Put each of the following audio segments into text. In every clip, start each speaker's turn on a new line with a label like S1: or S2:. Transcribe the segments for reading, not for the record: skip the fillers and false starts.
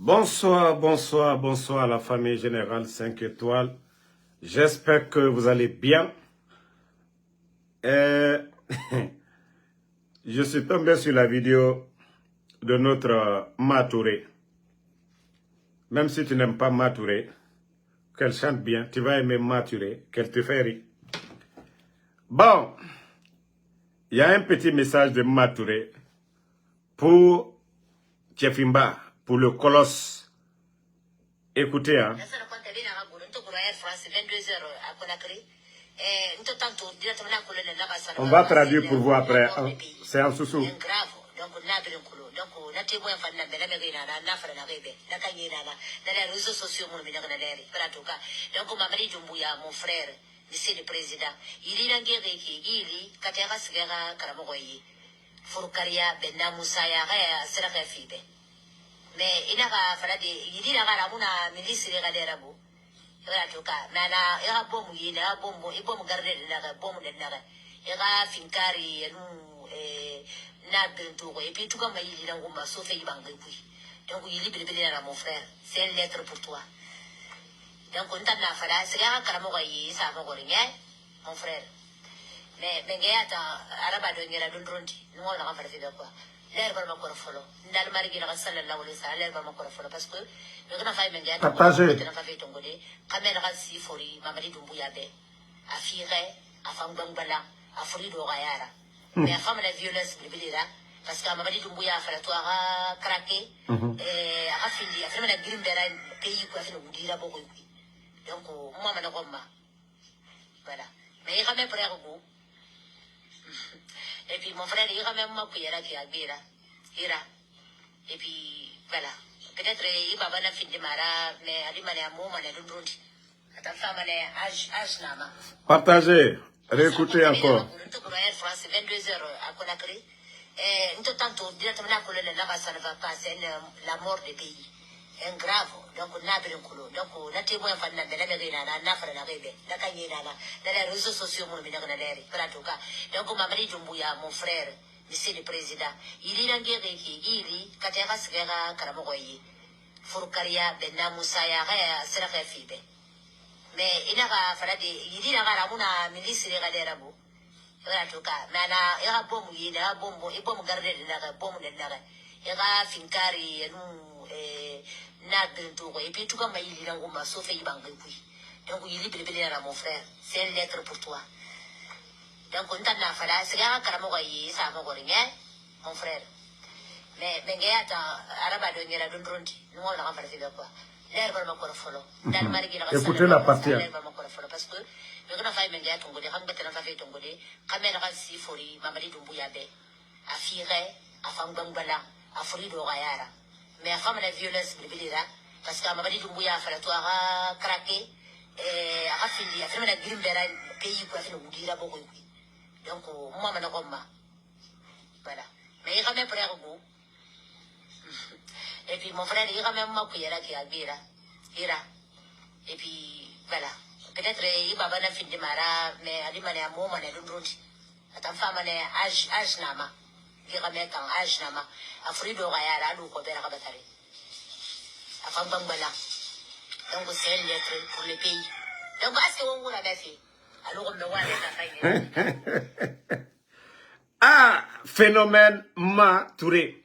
S1: Bonsoir, bonsoir, bonsoir à la famille générale 5 étoiles. J'espère que vous allez bien. Je suis tombé sur la vidéo de notre Matouré. Même si tu n'aimes pas Matouré, qu'elle chante bien, tu vas aimer Matouré, qu'elle te fait rire. Bon, il y a un petit message de Matouré pour Tchefimba, pour le colosse. Écoutez, hein. On va traduire pour vous après. C'est en sous-sous.
S2: Monsieur le Président, il y a un guerre qui Katera Sigara Karamogoyi, Furkaria, Benda Moussaya, Seraka Fibe. Mais il n'a pas fallu, il n'a pas la milice de Raderabu. Nana, il y a bombe, il y a bombe, il bombe gardé de la bombe de Nara. Il y a Finkari, Nabinto, et puis tout comme il y a un gomba, sauf il bangui. Donc il est libre à mon frère. C'est une lettre pour toi. Donc on t'a n'a fallu, c'est un Karamogoyi, ça va mon frère. Mais Bengayata, Araba de Nera Dundrundi, nous on a fait quoi. L'air va m'accordre follow. Dans le mariage, la salle là où les salles, l'air va m'accordre follow parce que nous avons fait Bengayata,
S1: Partagez.
S2: nous avons fait Tongolais, Kamera si fori, Mamadi Dumbuyabe, à Fire, à Fangbangala, à Fori de Rayara. Mais à femme la violence, là, parce que Mamadi Dumbuya a fait la toile craquer, et à Fili, à faire la Grimbera, pays quoi, fait le Boudira Bogoui. Donc, moi, ma Roma. Voilà. Mais il y a même près au bout. Et puis mon frère, il y a même moi qui est là qui a Bira. Et puis voilà. Peut-être il va avoir fin de mara, mais il va y avoir un moment de drôle. Ta femme est âge nama.
S1: Partagez, réécoutez encore.
S2: France 22h à Conakry. Et nous tentons directement la ça ne va pas, c'est la mort des pays. Un grave, donc on a bien coulé. Donc on a été moins fan de la mérina, n'a pas la rébé, la cagnera, dans les réseaux sociaux, mon ménage dans l'air, donc on m'a dit Jumbuya, mon frère, monsieur le Président, il y a un guerre qui Katera Sigara Karamogoyi, Furkaria, Benda Moussaya, Seraka Fibe. Mais il n'a pas fallu, il y a un milice de Raderabu. Voilà, Nana, il y a un bombe, il y a un bombe, il bombe gardé de la bombe de Nara. Il y a Finkari, et puis tout comme il y a un gomba, sauf il bangui. Donc il est libre à mon frère. C'est une lettre pour toi. Donc on t'a n'a fallu, c'est un Karamogoyi, ça va mon frère. Mais Bengayata, Araba de Nera Dundrundi, nous on a fait quoi. L'air va m'accordre follow. Dans le mariage,
S1: Écoutez la partie.
S2: L'air va m'accordre follow parce que nous avons fait Bengayata Tongolais, Hambet n'a pas fait Tongolais, Kamera si fori, Mamadi Dumbuyabe, à Fire, à Fangbangala, à Fori de Rayara. Mais à femme la violence, parce qu'à Mamadi Dumbuya a fait la toile craquer, et à Fili, à faire la Grimbera, pays quoi, fait le Boudira Bogoui. Donc, moi, ma Roma. Voilà. Mais il y a même près au bout. Et puis mon frère, il y a même moi qui est là qui a Bira. Et puis, voilà. Peut-être il va avoir un fin de mara, mais il va y avoir un moment de drôle. Ta femme est âge nama. Il y a même un âge nama. À Frido Rayara, nous, Kobera Rabatari. À Fangbangala. Donc, c'est une lettre pour le pays. Donc, est-ce qu'on l'a fait? Alors, on me voit
S1: Ah, phénomène Matouré.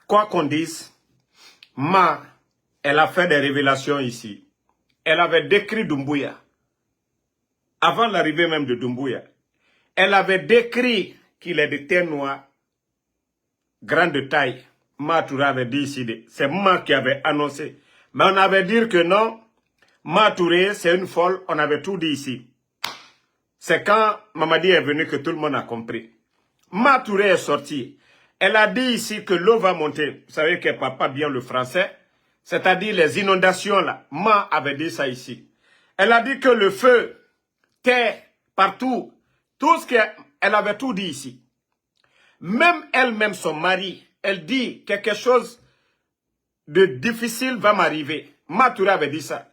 S1: Quoi qu'on dise, elle a fait des révélations ici. Elle avait décrit Doumbouya. Avant l'arrivée même de Doumbouya. Elle avait décrit qu'il est de terre noire, grande taille. Matouré avait dit ici, c'est moi qui avait annoncé. Mais on avait dit que non, Matouré, c'est une folle, on avait tout dit ici. C'est quand Mamadi est venu que tout le monde a compris. Matouré est sorti. Elle a dit ici que l'eau va monter. Vous savez qu'elle ne parle pas bien le français. C'est-à-dire les inondations là. Ma avait dit ça ici. Elle a dit que le feu, terre, partout. Tout ce qu'elle avait tout dit ici. Même elle-même, son mari, elle dit quelque chose de difficile va m'arriver. Matouré avait dit ça.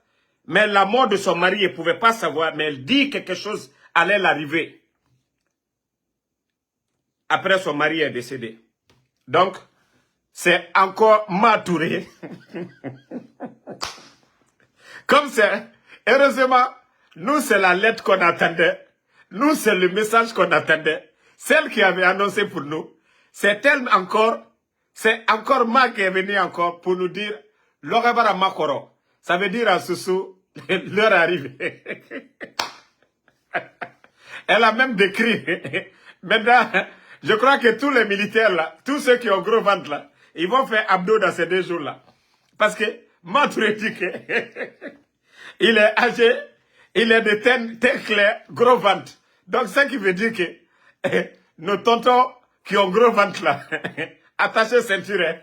S1: Mais la mort de son mari, elle ne pouvait pas savoir. Mais elle dit quelque chose allait l'arriver. Après, son mari est décédé. Donc, c'est encore Matouré. Comme c'est, heureusement, nous, c'est la lettre qu'on attendait. Nous, c'est le message qu'on attendait. Celle qui avait annoncé pour nous, c'est encore Ma qui est venu encore pour nous dire, Lorebara Makoro. Ça veut dire à Soussou, l'heure arrivée. Elle a même décrit. Maintenant, je crois que tous les militaires là, tous ceux qui ont gros ventre là, ils vont faire abdos dans ces 2 jours là. Parce que, Matouré dit que, il est âgé, il est de teint clair, gros ventre. Donc, ça qui veut dire que nos tontons qui ont gros ventre là, attachez ceinture.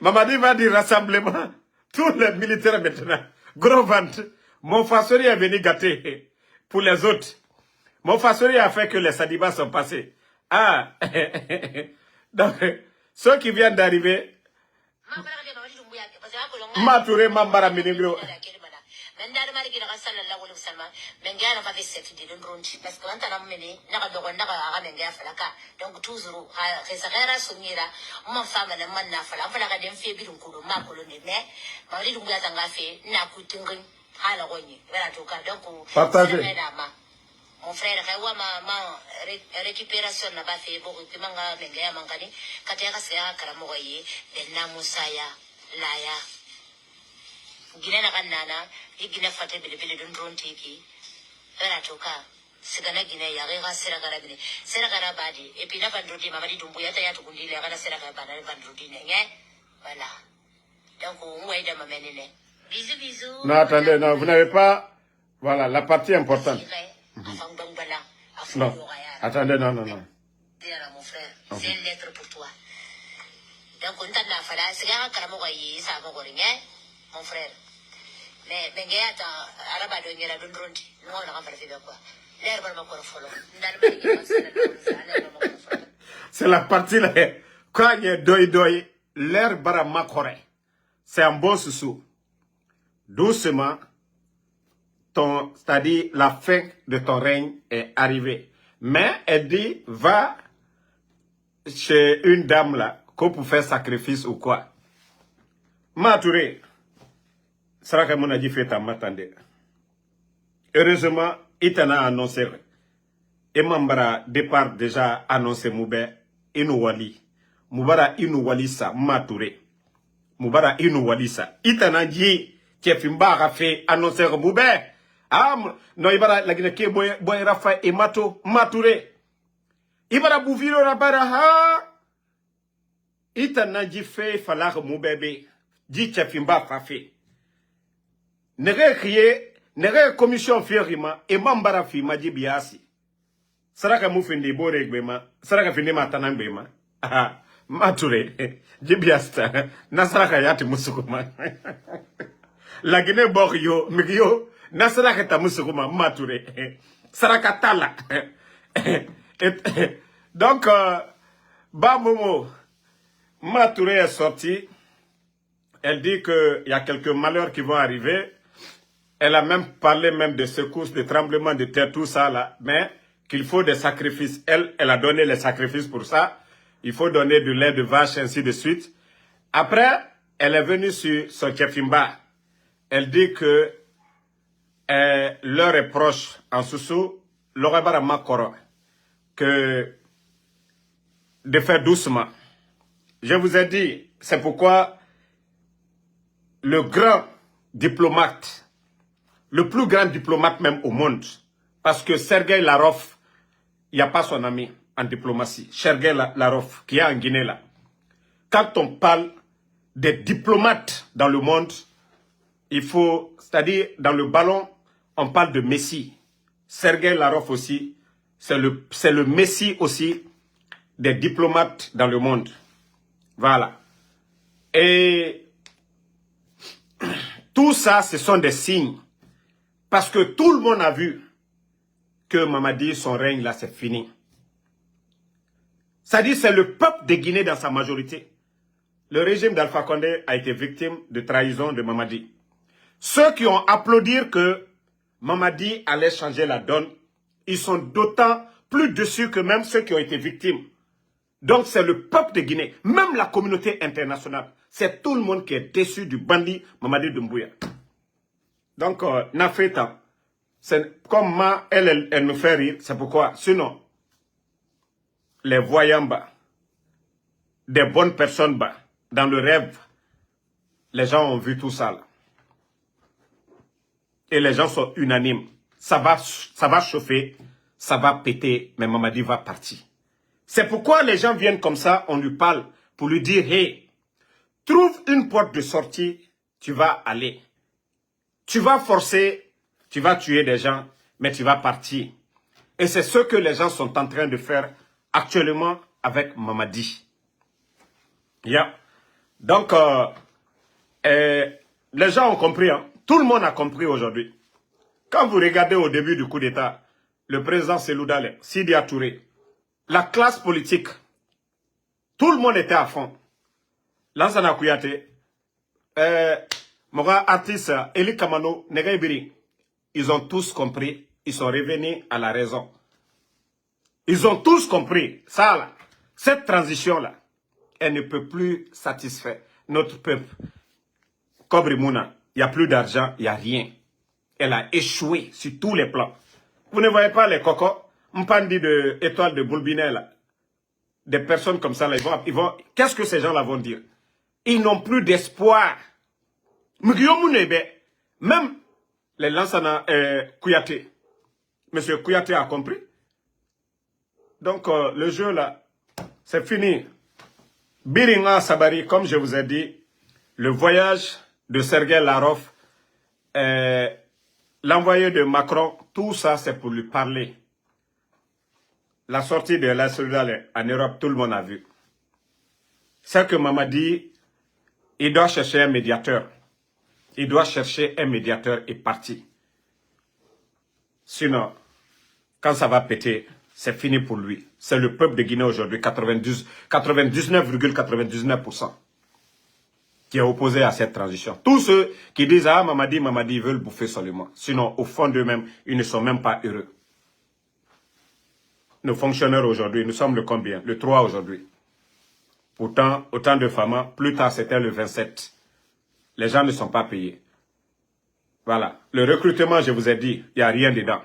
S1: Mamadi va dire rassemblement. Tous les militaires maintenant, gros ventre. Mon fassori est venu gâter pour les autres. Mon fassori a fait que les sadibas sont passés. Ah, donc, ceux qui viennent d'arriver, Matouré Mambara Minigro.
S2: Donc toujours resagara songira mon femme na man na fala fala ka dem fe bi dun kudo ma ko ne me ma ri dun ya tanga fe na ku tingin hala gonyi vera to ka donc
S1: partagez.
S2: mon frère ka ma récupération na ba fe bo ko manga menga ya mangani kata ka se akara mo yi de na musaya laya gina na kanana igina fate bele bele dun ron teki vera to ka sigana gina ya ga sera gara badi et puis na bandrodi mamadi dumbuya ta ya to kundile ya kana sera ga bana bandrodi ne voilà donc on va aider ma menene bisous
S1: Non, attendez, non, vous n'avez pas, voilà, la partie importante. Non, attendez, non.
S2: Mon frère, c'est une lettre pour toi. Donc on t'a la fala sigara karamo ga yi sa go goringe mon frère mais bengeya ta araba do ngera dundronti no na ka farfi quoi.
S1: C'est la partie là. Quand il y a doi, l'air baramakore. C'est un bon sous. Doucement, c'est-à-dire la fin de ton règne est arrivée. Mais elle dit, va chez une dame là, qu'on peut faire sacrifice ou quoi. Matouré, ça va que mon a dit fait à m'attendre. Heureusement, il t'en a annoncé. Et Mambara, départ déjà annoncé Moubé, Inouwali. Moubara Inouwalisa, Matouré. Moubara Inouwalisa. Il t'en a dit, Tchefimba a fait annoncer Moubé. Ah, non, Ibara, la Guinée, Boy Rafa et Matouré. Ibara Bouviro Rabara, ha. Il t'en a dit fait, Falar Moubé. Dit Tchefimba a fait. N'est crié. Nere commission firima e mambara fi maji biasi. Saraka mufindi bore gbema, saraka findi matana gbema. Ah, Matouré, jibiasta, na saraka yati musukuma. La Guinée bok yo, migyo, na saraka ta musukuma, Matouré. Saraka tala. Donc, Bamomo, Matouré est sorti. Elle dit qu'il y a quelques malheurs qui vont arriver. Elle a même parlé même de secousses, de tremblements de terre, tout ça là. Mais qu'il faut des sacrifices. Elle a donné les sacrifices pour ça. Il faut donner du lait de vache, ainsi de suite. Après, elle est venue sur son Tchefimba. Elle dit que l'heure est proche en Soussou, l'Orebara Makoro, que de faire doucement. Je vous ai dit, c'est pourquoi le grand diplomate, le plus grand diplomate même au monde, parce que Sergei Lavrov, il n'y a pas son ami en diplomatie, Sergei Lavrov, qui est en Guinée là. Quand on parle des diplomates dans le monde, il faut, c'est-à-dire dans le ballon, on parle de Messi. Sergei Lavrov aussi, c'est le Messi aussi des diplomates dans le monde. Voilà. Et tout ça, ce sont des signes. Parce que tout le monde a vu que Mamadi, son règne là, c'est fini. C'est-à-dire, c'est le peuple de Guinée dans sa majorité. Le régime d'Alpha Condé a été victime de trahison de Mamadi. Ceux qui ont applaudi que Mamadi allait changer la donne, ils sont d'autant plus dessus que même ceux qui ont été victimes Donc c'est le peuple de Guinée, même la communauté internationale. C'est tout le monde qui est déçu du bandit Mamadi Doumbouya. Donc, Nafrita, comme elle nous fait rire, c'est pourquoi, sinon, les voyants bas, des bonnes personnes bas, dans le rêve, les gens ont vu tout ça là. Et les gens sont unanimes. Ça va chauffer, ça va péter, mais Mamadi va partir. C'est pourquoi les gens viennent comme ça, on lui parle pour lui dire, hey, trouve une porte de sortie, tu vas aller. Tu vas forcer, tu vas tuer des gens, mais tu vas partir. Et c'est ce que les gens sont en train de faire actuellement avec Mamadi. Yeah. Donc, les gens ont compris, hein. Tout le monde a compris aujourd'hui. Quand vous regardez au début du coup d'État, le président Selou Dale, Sidi Touré, la classe politique, tout le monde était à fond. Lansana Kouyaté, Moga artiste, Eli Kamano, Nega Ibiri, ils ont tous compris, ils sont revenus à la raison. Ils ont tous compris, ça là, cette transition-là, elle ne peut plus satisfaire notre peuple. Kobri Mouna, il n'y a plus d'argent, il n'y a rien. Elle a échoué sur tous les plans. Vous ne voyez pas les cocos, Mpandi de étoile de Boulbinet là. Des personnes comme ça là, ils vont qu'est-ce que ces gens-là vont dire? Ils n'ont plus d'espoir. Même les Lansana Kouyaté. Monsieur Kouyaté a compris. Donc le jeu là, c'est fini. Biringa Sabari, comme je vous ai dit, le voyage de Sergei Lavrov, l'envoyé de Macron, tout ça c'est pour lui parler. La sortie de la Soudal en Europe, tout le monde a vu. C'est que Mamadi, il doit chercher un médiateur. Il doit chercher un médiateur et partir. Sinon, quand ça va péter, c'est fini pour lui. C'est le peuple de Guinée aujourd'hui, 99,99% qui est opposé à cette transition. Tous ceux qui disent « Ah, Mamadi, Mamadi », ils veulent bouffer seulement. Sinon, au fond d'eux-mêmes, ils ne sont même pas heureux. Nos fonctionnaires aujourd'hui, nous sommes le combien? Le 3 aujourd'hui. Pourtant, autant de femmes, plus tard c'était le 27. Les gens ne sont pas payés. Voilà. Le recrutement, je vous ai dit, il n'y a rien dedans.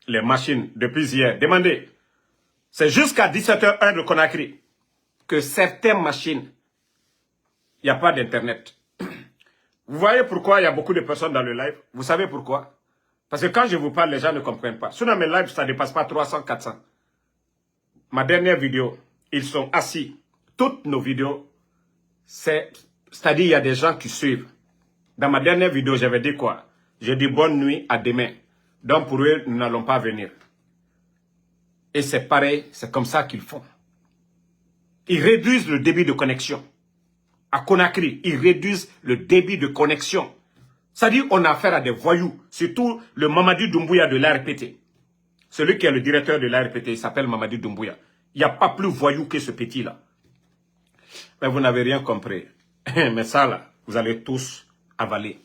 S1: Les machines, depuis hier, demandez. C'est jusqu'à 17h01 de Conakry que certaines machines, il n'y a pas d'internet. Vous voyez pourquoi il y a beaucoup de personnes dans le live? Vous savez pourquoi? Parce que quand je vous parle, les gens ne comprennent pas. Sur mes lives, ça ne dépasse pas 300, 400. Ma dernière vidéo, ils sont assis. Toutes nos vidéos, c'est-à-dire il y a des gens qui suivent. Dans ma dernière vidéo, j'avais dit quoi? J'ai dit bonne nuit, à demain. Donc pour eux, nous n'allons pas venir. Et c'est pareil, c'est comme ça qu'ils font. Ils réduisent le débit de connexion. À Conakry, ils réduisent le débit de connexion. C'est-à-dire qu'on a affaire à des voyous, surtout le Mamadi Doumbouya de l'ARPT. Celui qui est le directeur de l'ARPT, il s'appelle Mamadi Doumbouya. Il n'y a pas plus voyou que ce petit-là. Mais vous n'avez rien compris. Mais ça, là, vous allez tous avaler.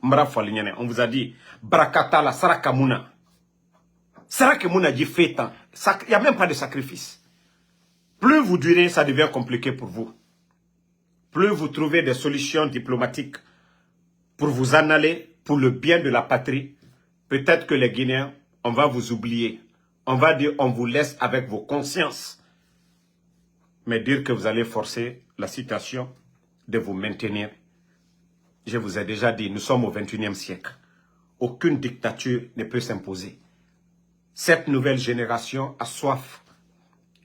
S1: On vous a dit, Brakata la Sarakamuna. Sarakamuna dit fait tant. Il n'y a même pas de sacrifice. Plus vous durez, ça devient compliqué pour vous. Plus vous trouvez des solutions diplomatiques pour vous en aller, pour le bien de la patrie, peut-être que les Guinéens, on va vous oublier. On va dire, on vous laisse avec vos consciences. Mais dire que vous allez forcer la situation de vous maintenir. Je vous ai déjà dit, nous sommes au 21e siècle. Aucune dictature ne peut s'imposer. Cette nouvelle génération a soif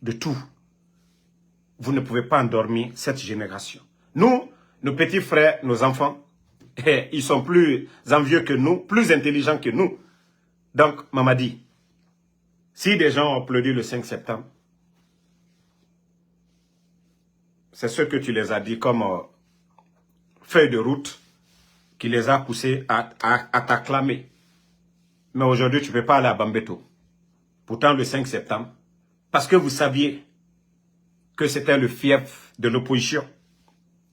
S1: de tout. Vous ne pouvez pas endormir cette génération. Nous, nos petits frères, nos enfants, ils sont plus envieux que nous, plus intelligents que nous. Donc, Mamadi, si des gens ont applaudi le 5 septembre, c'est ce que tu les as dit comme feuille de route qui les a poussés à t'acclamer. Mais aujourd'hui, tu ne peux pas aller à Bambeto. Pourtant, le 5 septembre, parce que vous saviez que c'était le fief de l'opposition.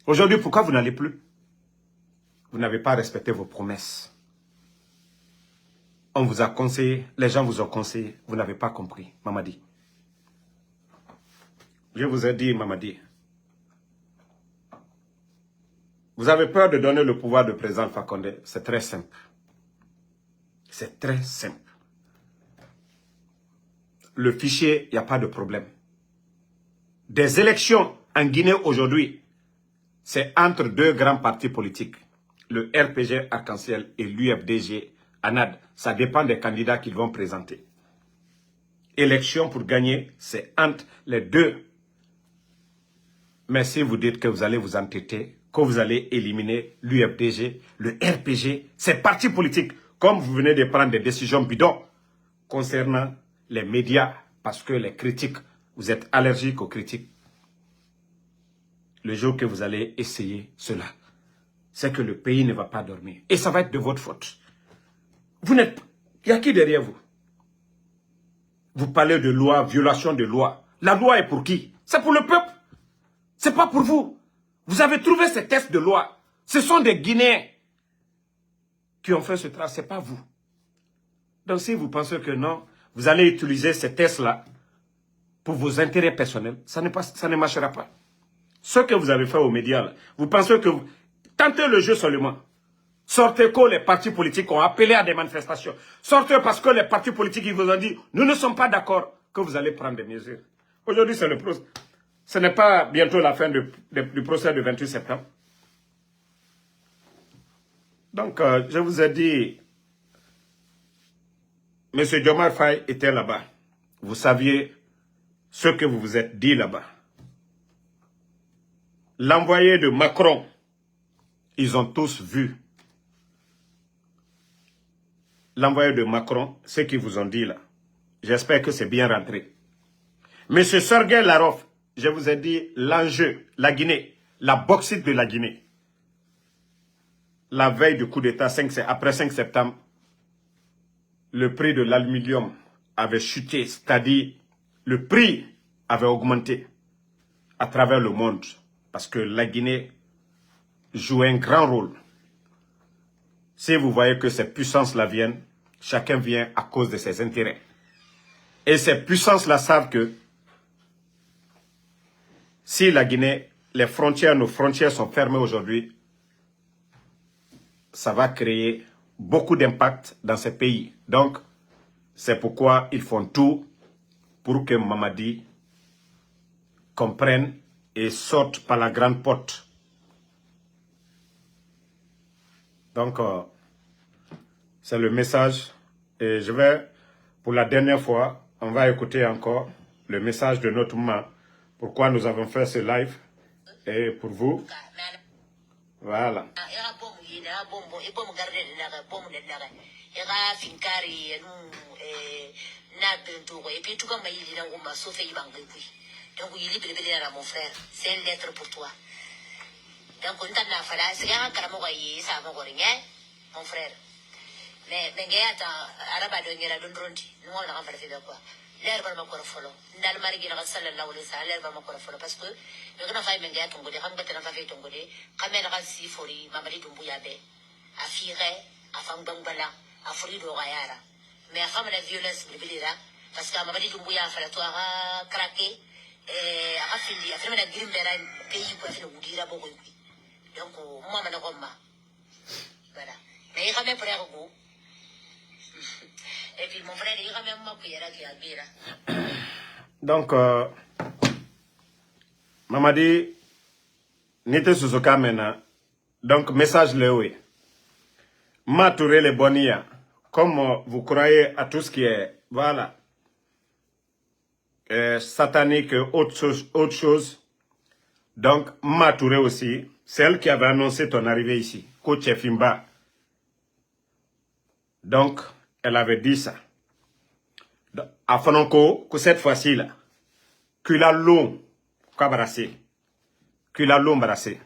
S1: Aujourd'hui, pourquoi vous n'allez plus? Vous n'avez pas respecté vos promesses. On vous a conseillé, les gens vous ont conseillé, vous n'avez pas compris, Mamadi. Je vous ai dit, Mamadi, vous avez peur de donner le pouvoir de président Alpha Condé. C'est très simple. C'est très simple. Le fichier, il n'y a pas de problème. Des élections en Guinée aujourd'hui, c'est entre deux grands partis politiques. Le RPG Arc-en-Ciel et l'UFDG ANAD. Ça dépend des candidats qu'ils vont présenter. Élection pour gagner, c'est entre les deux. Mais si vous dites que vous allez vous entêter, que vous allez éliminer l'UFDG, le RPG, ces partis politiques, comme vous venez de prendre des décisions bidons concernant les médias, parce que les critiques, vous êtes allergiques aux critiques. Le jour que vous allez essayer cela, c'est que le pays ne va pas dormir. Et ça va être de votre faute. Vous n'êtes... Il y a qui derrière vous? Vous parlez de loi, violation de loi. La loi est pour qui? C'est pour le peuple. C'est pas pour vous. Vous avez trouvé ces textes de loi. Ce sont des Guinéens qui ont fait ce travail. Ce n'est pas vous. Donc si vous pensez que non, vous allez utiliser ces tests-là pour vos intérêts personnels, ça ne marchera pas. Ce que vous avez fait aux médias, là, vous pensez que... Tentez le jeu seulement. Sortez que les partis politiques ont appelé à des manifestations. Sortez parce que les partis politiques ils vous ont dit, nous ne sommes pas d'accord que vous allez prendre des mesures. Aujourd'hui, c'est le procès. Ce n'est pas bientôt la fin du procès du 28 septembre. Donc, je vous ai dit, M. Diomaye Faye était là-bas. Vous saviez ce que vous vous êtes dit là-bas. L'envoyé de Macron, ils ont tous vu. L'envoyé de Macron, ce qu'ils vous ont dit là. J'espère que c'est bien rentré. M. Sergei Lavrov, je vous ai dit l'enjeu, la Guinée, la bauxite de la Guinée. La veille du coup d'État, après 5 septembre, le prix de l'aluminium avait chuté, c'est-à-dire le prix avait augmenté à travers le monde parce que la Guinée joue un grand rôle. Si vous voyez que ces puissances-là viennent, chacun vient à cause de ses intérêts. Et ces puissances-là savent que si la Guinée, nos frontières sont fermées aujourd'hui, ça va créer beaucoup d'impact dans ces pays. Donc, c'est pourquoi ils font tout pour que Mamadi comprenne et sorte par la grande porte. Donc, c'est le message. Et je vais, pour la dernière fois, on va écouter encore le message de notre maman. Pourquoi nous avons fait ce live. Et pour vous, voilà.
S2: Donc, il est mon frère. C'est une lettre pour toi. Donc, on t'a fait là. C'est un caramoye, ça va mon frère. Mais, araba de ngera don ronti. Nous, on a fait quoi. L'air va m'accorde follow. Dans le mari qui a sallallahu alayhi wa sallam, l'air va m'accorde follow. Parce que, nous, on a fait menga ton godé, on a fait ton godé. Kamel rasi fori, mamadi tumbuyabe. A fire, a fangbangala, a fori do rayara. Mais à femme la violence, parce que mamadi tumbuya fait la toi craquer. A fini, a fait la grime vers un pays pour faire le goudira beaucoup. Donc, moi, je ne voilà. Mais il y a même frère au et puis mon frère, il y a même ma prière qui a bien.
S1: Donc, Mamadi, n'était sous ce cas maintenant. Donc, message Léoé. Matouré les bonia. Comme vous croyez à tout ce qui est, voilà, satanique, autre chose. Donc, Matouré aussi, celle qui avait annoncé ton arrivée ici, Coach Fimba. Donc, elle avait dit ça. À Fononko, que cette fois-ci, là, que la long, qu'abrassé, que la long brassé.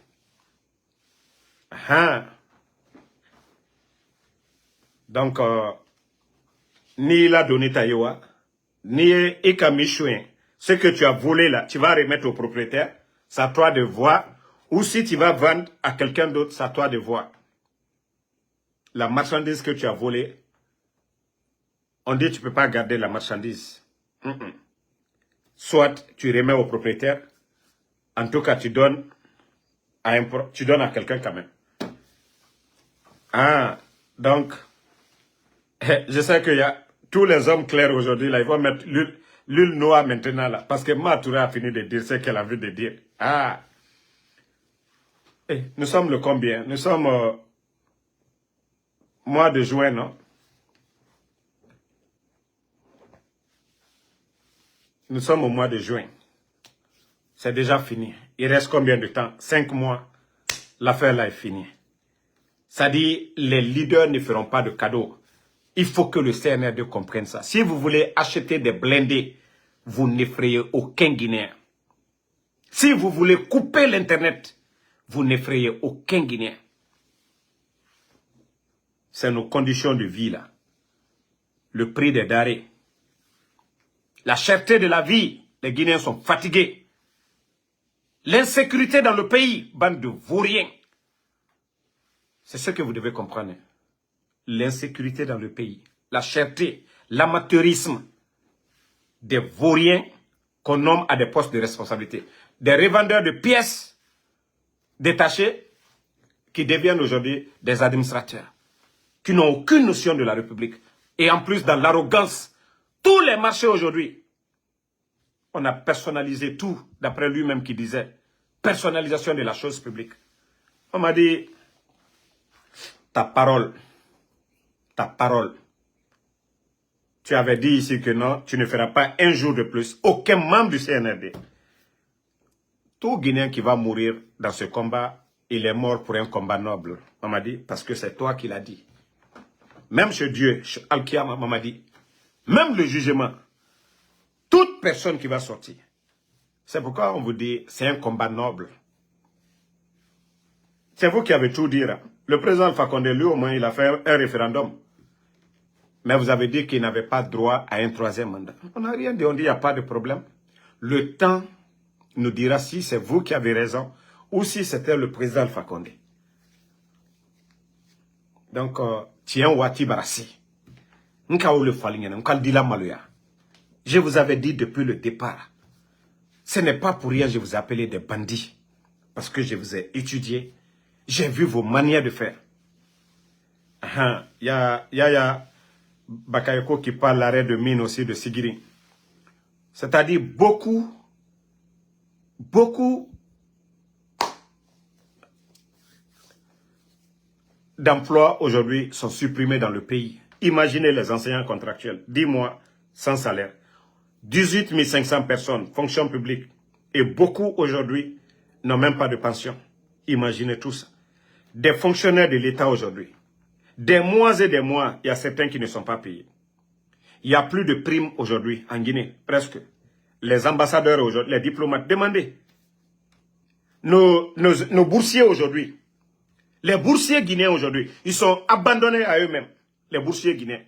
S1: Donc, ni la donné taïwa, ni ekamichouin, ce que tu as volé là, tu vas remettre au propriétaire, c'est à toi de voir. Ou si tu vas vendre à quelqu'un d'autre, c'est à toi de voir. La marchandise que tu as volée, on dit que tu ne peux pas garder la marchandise. soit tu remets au propriétaire. En tout cas, tu donnes à quelqu'un quand même. Ah, donc, je sais qu'il y a tous les hommes clairs aujourd'hui, là, ils vont mettre l'huile noire maintenant, là, parce que Matouré a fini de dire ce qu'elle a envie de dire. Ah, nous sommes le combien? Nous sommes mois de juin, non? Nous sommes au mois de juin. C'est déjà fini. Il reste combien de temps? 5 mois. L'affaire là est finie. Ça dit, les leaders ne feront pas de cadeaux. Il faut que le CNRD comprenne ça. Si vous voulez acheter des blindés, vous n'effrayez aucun Guinéen. Si vous voulez couper l'Internet, vous n'effrayez aucun Guinéen. C'est nos conditions de vie là. Le prix des denrées. La cherté de la vie. Les Guinéens sont fatigués. L'insécurité dans le pays, bande de vauriens. C'est ce que vous devez comprendre. L'insécurité dans le pays, la cherté, l'amateurisme des vauriens qu'on nomme à des postes de responsabilité. Des revendeurs de pièces détachées qui deviennent aujourd'hui des administrateurs, qui n'ont aucune notion de la République. Et en plus, dans l'arrogance, tous les marchés aujourd'hui, on a personnalisé tout, d'après lui-même qui disait, personnalisation de la chose publique. On m'a dit, ta parole, tu avais dit ici que non, tu ne feras pas un jour de plus, aucun membre du CNRD. Tout Guinéen qui va mourir dans ce combat, il est mort pour un combat noble. On m'a dit, parce que c'est toi qui l'as dit. Même chez Dieu, chez Al-Kiyama, on m'a dit, même le jugement, toute personne qui va sortir. C'est pourquoi on vous dit, c'est un combat noble. C'est vous qui avez tout dit. Hein. Le président Alpha Condé, lui au moins, il a fait un référendum. Mais vous avez dit qu'il n'avait pas droit à un troisième mandat. On n'a rien dit, on dit qu'il n'y a pas de problème. Le temps nous dira si c'est vous qui avez raison ou si c'était le président Alpha Condé. Donc, tiens, Wati Barassi. Je vous avais dit depuis le départ. Ce n'est pas pour rien que je vous ai appelé des bandits. Parce que je vous ai étudié. J'ai vu vos manières de faire. Il y a Bakayoko qui parle l'arrêt de mine aussi de Sigiri. C'est-à-dire beaucoup d'emplois aujourd'hui sont supprimés dans le pays. Imaginez les enseignants contractuels, 10 mois sans salaire. 18 500 personnes, fonction publique. Et beaucoup aujourd'hui n'ont même pas de pension. Imaginez tout ça. Des fonctionnaires de l'État aujourd'hui. Des mois et des mois, il y a certains qui ne sont pas payés. Il n'y a plus de primes aujourd'hui en Guinée, presque. Les ambassadeurs aujourd'hui, les diplomates, demandez. Nos boursiers aujourd'hui, les boursiers guinéens aujourd'hui, ils sont abandonnés à eux-mêmes, les boursiers guinéens.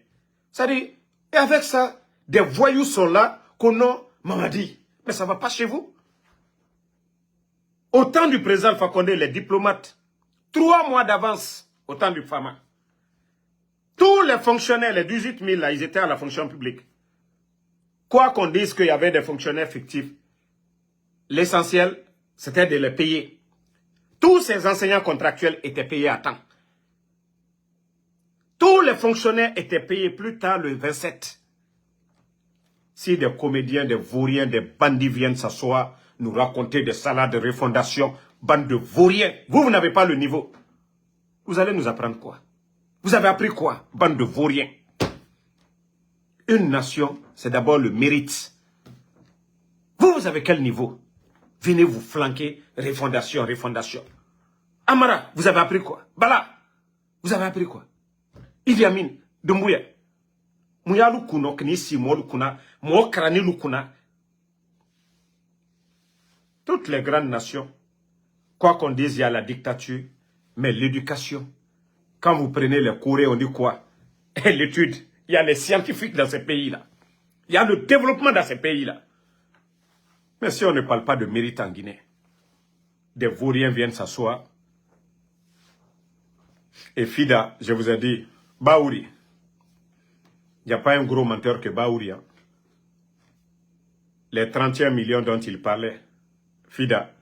S1: C'est-à-dire, et avec ça, des voyous sont là qu'on a Mamadi. Mais ça ne va pas chez vous. Au temps du président Alpha Condé, les diplomates, 3 mois d'avance au temps du FAMA. Tous les fonctionnaires, les 18 000 là, ils étaient à la fonction publique. Quoi qu'on dise qu'il y avait des fonctionnaires fictifs, l'essentiel, c'était de les payer. Tous ces enseignants contractuels étaient payés à temps. Tous les fonctionnaires étaient payés plus tard le 27. Si des comédiens, des vauriens, des bandits viennent s'asseoir, nous raconter des salades de refondation, bande de vauriens, vous n'avez pas le niveau. Vous allez nous apprendre quoi? Vous avez appris quoi, bande de vauriens? Une nation, c'est d'abord le mérite. Vous avez quel niveau? Venez vous flanquer, refondation. Amara, vous avez appris quoi? Bala, vous avez appris quoi? Idi Amin, Doumbouya. Mouya Lukuno, Knisi, Molukuna, Mokrani Lukuna. Toutes les grandes nations, quoi qu'on dise, il y a la dictature, mais l'éducation. Quand vous prenez les cours, on dit quoi? Et l'étude, il y a les scientifiques dans ces pays-là. Il y a le développement dans ces pays-là. Mais si on ne parle pas de mérite en Guinée, des vauriens viennent s'asseoir. Et Fida, je vous ai dit, Baouri, il n'y a pas un gros menteur que Baouri. Hein. les 31 millions dont il parlait, FIDA,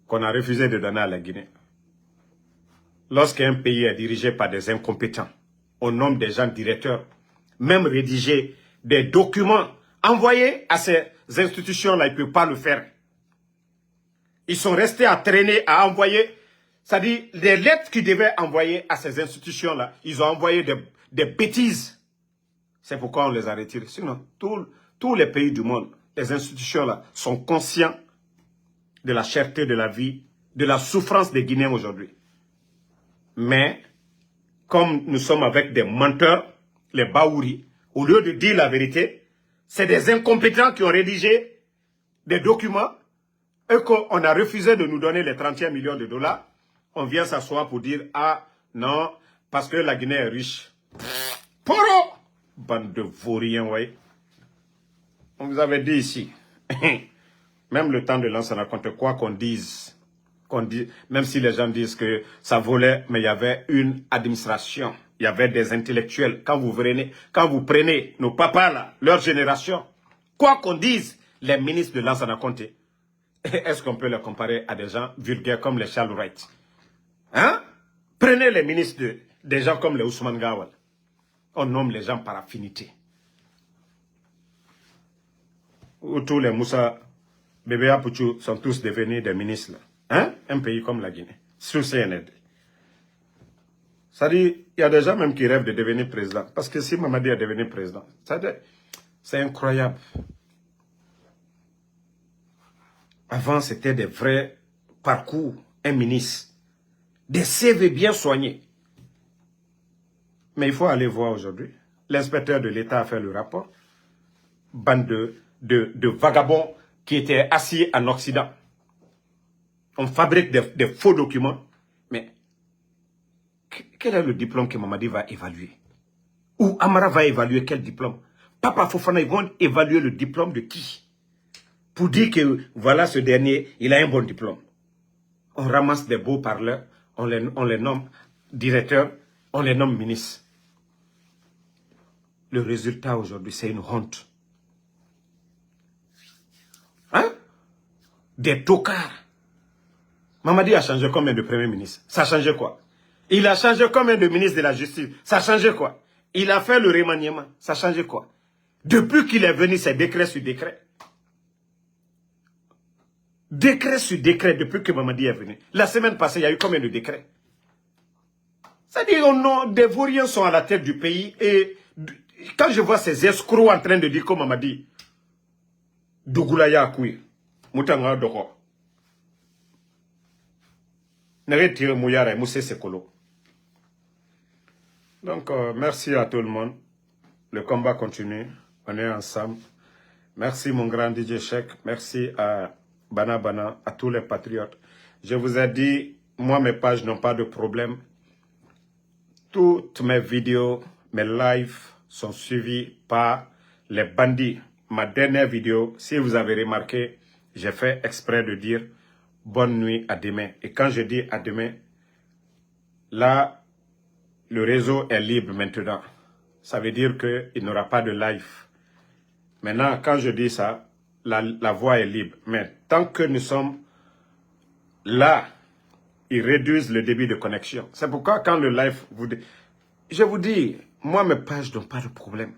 S1: qu'on a refusé de donner à la Guinée. Lorsqu'un pays est dirigé par des incompétents, on nomme des gens directeurs, même rédiger des documents envoyés à ces institutions-là, ils ne peuvent pas le faire. Ils sont restés à traîner, à envoyer, c'est-à-dire les lettres qu'ils devaient envoyer à ces institutions-là, ils ont envoyé des bêtises. C'est pourquoi on les a retirés. Sinon, tous les pays du monde, les institutions-là, sont conscients de la cherté de la vie, de la souffrance des Guinéens aujourd'hui. Mais, comme nous sommes avec des menteurs, les baouris, au lieu de dire la vérité, c'est des incompétents qui ont rédigé des documents et qu'on a refusé de nous donner les 31 millions de dollars. On vient s'asseoir pour dire, ah non, parce que la Guinée est riche. Poro! Bande de vauriens, ouais. On vous avait dit ici, même le temps de Lansana Conté, quoi qu'on dise, même si les gens disent que ça volait, mais il y avait une administration, il y avait des intellectuels. Quand vous prenez nos papas là, leur génération, quoi qu'on dise, les ministres de Lansana Conté, est-ce qu'on peut les comparer à des gens vulgaires comme les Charles Wright? Hein? Prenez les ministres des gens comme les Ousmane Gawal. On nomme les gens par affinité. Ou tous les Moussa Bébé Apouchou sont tous devenus des ministres. Hein? Un pays comme la Guinée. Sous CND. Ça dit, il y a des gens même qui rêvent de devenir président. Parce que si Mamadi est devenu président, c'est incroyable. Avant, c'était des vrais parcours, un ministre. Des CV bien soignés. Mais il faut aller voir aujourd'hui. L'inspecteur de l'État a fait le rapport. Bande de vagabonds qui étaient assis en Occident. On fabrique des faux documents. Mais quel est le diplôme que Mamadi va évaluer? Ou Amara va évaluer quel diplôme? Papa Fofana, ils vont évaluer le diplôme de qui? Pour dire que voilà ce dernier, il a un bon diplôme. On ramasse des beaux parleurs, on les nomme directeurs, on les nomme ministres. Le résultat aujourd'hui, c'est une honte. Hein? Des tocards. Mamadi a changé combien de premiers ministres? Ça a changé quoi? Il a changé combien de ministres de la justice? Ça a changé quoi? Il a fait le remaniement. Ça a changé quoi? Depuis qu'il est venu, c'est décret sur décret. Décret sur décret depuis que Mamadi est venu. La semaine passée, il y a eu combien de décrets? C'est-à-dire que des vauriens sont à la tête du pays et quand je vois ces escrocs en train de dire comme Mamadi, Dougoulaya Koui, Moutanga Doko, Nereti Mouyara et Moussé Sekolo. Donc, merci à tout le monde. Le combat continue. On est ensemble. Merci mon grand DJ Cheikh. Merci à Bana Bana, à tous les patriotes. Je vous ai dit, moi, mes pages n'ont pas de problème. Toutes mes vidéos, mes lives sont suivis par les bandits. Ma dernière vidéo, si vous avez remarqué, j'ai fait exprès de dire bonne nuit, à demain. Et quand je dis à demain, là, le réseau est libre maintenant. Ça veut dire qu'il n'y aura pas de live. Maintenant, quand je dis ça, la voie est libre. Mais tant que nous sommes là, ils réduisent le débit de connexion. C'est pourquoi quand le live je vous dis, moi mes pages n'ont pas de problème.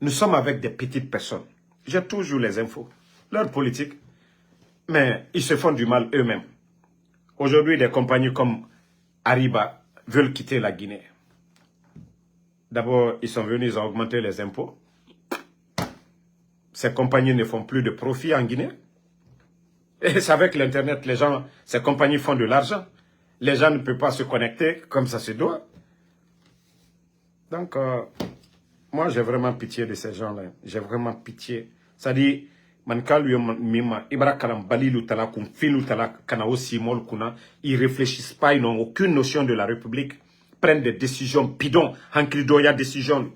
S1: Nous sommes avec des petites personnes. J'ai toujours les infos. Leur politique. Mais ils se font du mal eux-mêmes. Aujourd'hui, des compagnies comme Ariba veulent quitter la Guinée. D'abord, ils sont venus, ils ont augmenté les impôts. Ces compagnies ne font plus de profit en Guinée. Et c'est avec l'Internet, ces compagnies font de l'argent. Les gens ne peuvent pas se connecter comme ça se doit. Donc, moi, j'ai vraiment pitié de ces gens-là. J'ai vraiment pitié. Ça dit, ils réfléchissent pas, ils n'ont aucune notion de la République. Prennent des décisions bidons, Hankidoya décision.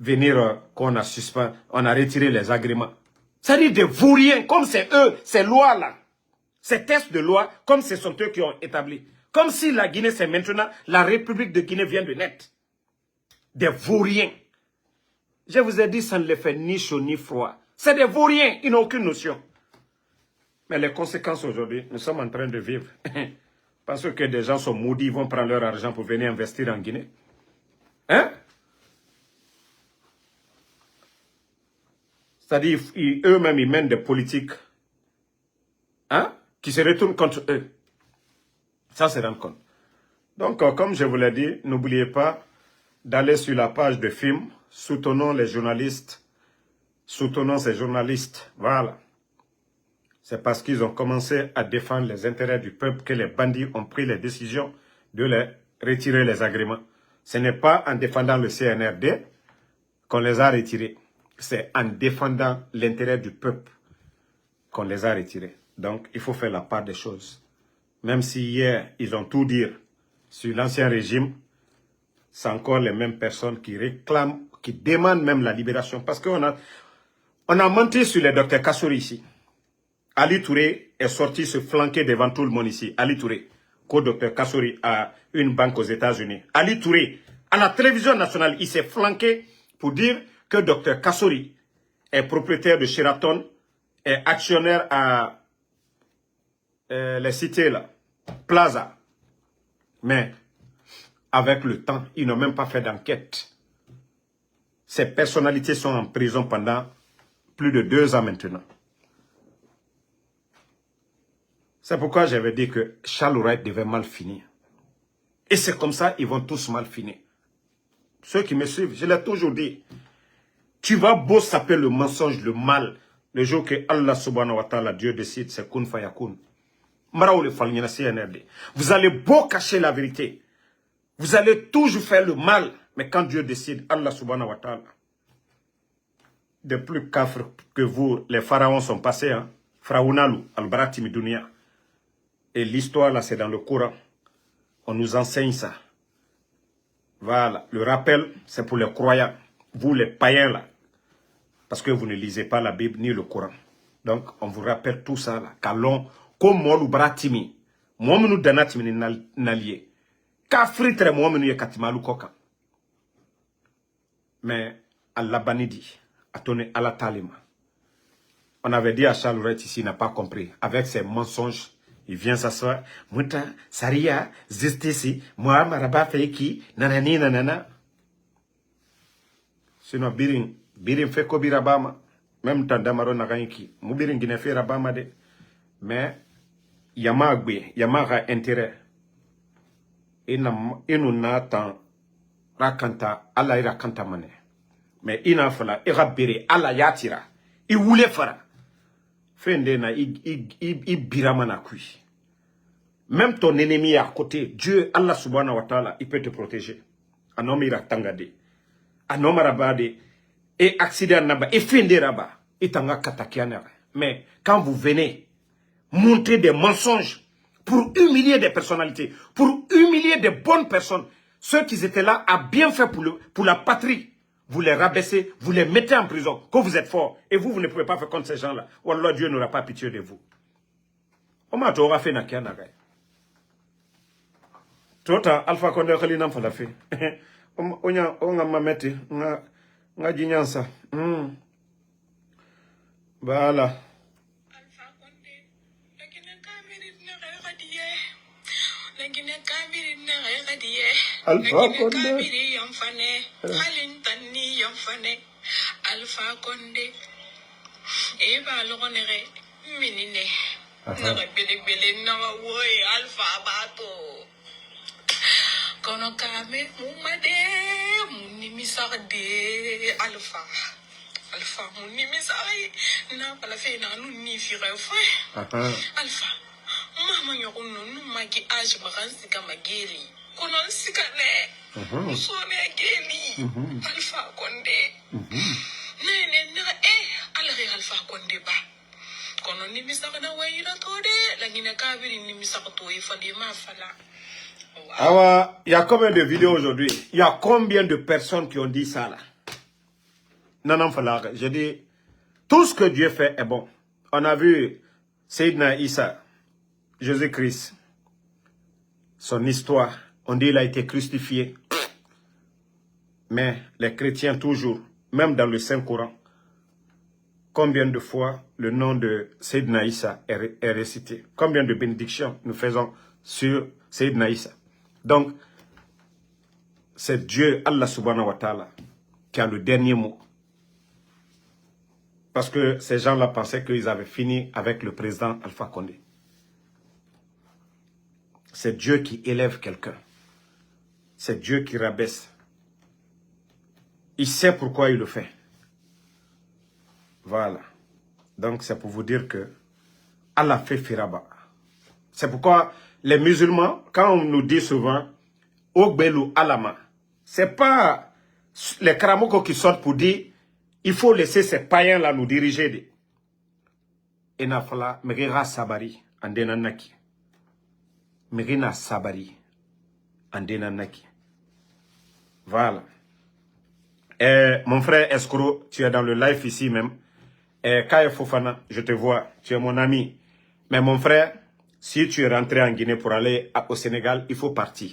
S1: Venir, qu'on a suspend, on a retiré les agréments. Ça dit des vauriens, comme c'est eux, ces lois-là, ces tests de loi, comme ce sont eux qui ont établi. Comme si la Guinée, c'est maintenant, la République de Guinée vient de naître. Des vauriens. Je vous ai dit, ça ne les fait ni chaud ni froid. C'est des vauriens, ils n'ont aucune notion. Mais les conséquences aujourd'hui, nous sommes en train de vivre. Parce que des gens sont maudits, ils vont prendre leur argent pour venir investir en Guinée. Hein? C'est-à-dire, eux-mêmes, ils mènent des politiques, hein, qui se retournent contre eux. Ça, c'est rendre compte. Donc, comme je vous l'ai dit, n'oubliez pas d'aller sur la page de film. Soutenons les journalistes. Soutenons ces journalistes. Voilà. C'est parce qu'ils ont commencé à défendre les intérêts du peuple que les bandits ont pris les décisions de les retirer les agréments. Ce n'est pas en défendant le CNRD qu'on les a retirés. C'est en défendant l'intérêt du peuple qu'on les a retirés. Donc, il faut faire la part des choses. Même si hier, ils ont tout dit sur l'ancien régime, c'est encore les mêmes personnes qui réclament, qui demandent même la libération. Parce qu'on a menti sur le docteur Kassouri ici. Ali Touré est sorti se flanquer devant tout le monde ici. Ali Touré, co-docteur Kassouri a une banque aux États-Unis. Ali Touré, à la télévision nationale, il s'est flanqué pour dire que docteur Kassouri est propriétaire de Sheraton, est actionnaire à les cités là, Plaza. Mais avec le temps, ils n'ont même pas fait d'enquête. Ces personnalités sont en prison pendant plus de 2 ans maintenant. C'est pourquoi j'avais dit que Charles Wright devait mal finir. Et c'est comme ça, ils vont tous mal finir. Ceux qui me suivent, je l'ai toujours dit. Tu vas beau s'appeler le mensonge, le mal. Le jour que Allah subhanahu wa ta'ala, Dieu décide, c'est kun fayakun. Vous allez beau cacher la vérité. Vous allez toujours faire le mal. Mais quand Dieu décide, Allah subhanahu wa ta'ala. De plus kafir que vous, les pharaons sont passés. Hein? Pharaonalu, al-Baratimi Dunia. Et l'histoire là, c'est dans le Coran. On nous enseigne ça. Voilà. Le rappel, c'est pour les croyants. Vous, les païens là. Parce que vous ne lisez pas la Bible ni le Coran. Donc, on vous rappelle tout ça là. Qu'allons, comme moi, le Baratimi. Moi, nous danatimi n'allié. Kafritre, moi, nous yekatimalu koka. Mais, Allah banidi. A tourné à la talima. On avait dit à Charles Wright ici, il n'a pas compris. Avec ses mensonges, il vient s'asseoir. Mouta, Saria, Zestisi, moi, Maraba Feiki, nanani, nanana. Sinon, Birin fait ko birabama. Même tant d'amaro nagaïki. Moubirin guiné fait rabama de. Mais, yama agbe, yama ra intérêt. Inu na tan rakanta, Allah ira kanta mane. Mais ina fala, ira bere, Allah yatira. I wule fara. Fende na, i birama na kui. Même ton ennemi à côté, Dieu, Allah subhanahu wa ta'ala, il peut te protéger. Anom ira tangade. Anom arabade. Et accident naba. Et fende raba. Et tanga katakiana. Mais quand vous venez montrer des mensonges pour humilier des personnalités, pour humilier des bonnes personnes, ceux qui étaient là à bien faire pour la patrie, vous les rabaissez, vous les mettez en prison, que vous êtes forts, et vous ne pouvez pas faire contre ces gens-là. Wallah, Dieu n'aura pas pitié de vous. Comment tu auras fait nakiana? Tota Alpha Condé Khalina fa la fait. On a mameti nga jinyansa. Voilà.
S3: Alpha Condé lakini kamiri na gadiye. Lakini kamiri na gadiye.
S1: Alpha Condé
S3: kamiri yamfane. Halin tani yamfane. Alpha Condé. Eba logonere minine. Na bele na woy Alpha bato. Kono kame mumade munimisarde Alpha munimisari na pala fe na nu ni fire fa Alpha mama yokuno nu magi age makansi kama geli kono sikane so ne geli Alpha Condé ne alre Alpha Condé ba kono ni misaka na wayira tode langina kabiri ni misaka to ifali mafala.
S1: Alors, il y a combien de vidéos aujourd'hui? Il y a combien de personnes qui ont dit ça là? Non, Falak, je dis, tout ce que Dieu fait est bon. On a vu Sayyidina Isa, Jésus-Christ, son histoire. On dit qu'il a été crucifié. Mais les chrétiens toujours, même dans le Saint-Coran, combien de fois le nom de Seydina Issa est récité? Combien de bénédictions nous faisons sur Seydina Issa? Donc, c'est Dieu, Allah subhanahu wa ta'ala, qui a le dernier mot. Parce que ces gens-là pensaient qu'ils avaient fini avec le président Alpha Condé. C'est Dieu qui élève quelqu'un. C'est Dieu qui rabaisse. Il sait pourquoi il le fait. Voilà. Donc c'est pour vous dire que Allah fait firaba. C'est pourquoi les musulmans, quand on nous dit souvent Ogbelu Alama, c'est pas les karamoko qui sortent pour dire il faut laisser ces païens-là nous diriger. Enafala, Merira Sabari, Andenanaki. Merina Sabari, Andenanaki. Voilà. Mon frère Escro, tu es dans le live ici même. Kaya Fofana, je te vois, tu es mon ami. Mais mon frère, si tu es rentré en Guinée pour aller au Sénégal, il faut partir.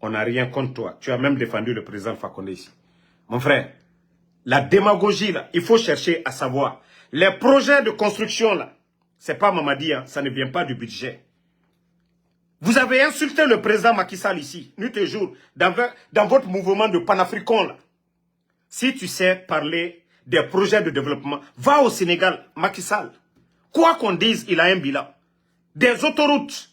S1: On n'a rien contre toi. Tu as même défendu le président Fakonde ici. Mon frère, la démagogie, là, il faut chercher à savoir. Les projets de construction, là, c'est pas Mamadi, hein, ça ne vient pas du budget. Vous avez insulté le président Macky Sall ici, nuit et jour, dans votre mouvement de panafricain, là. Si tu sais parler des projets de développement, va au Sénégal, Macky Sall. Quoi qu'on dise, il a un bilan. Des autoroutes,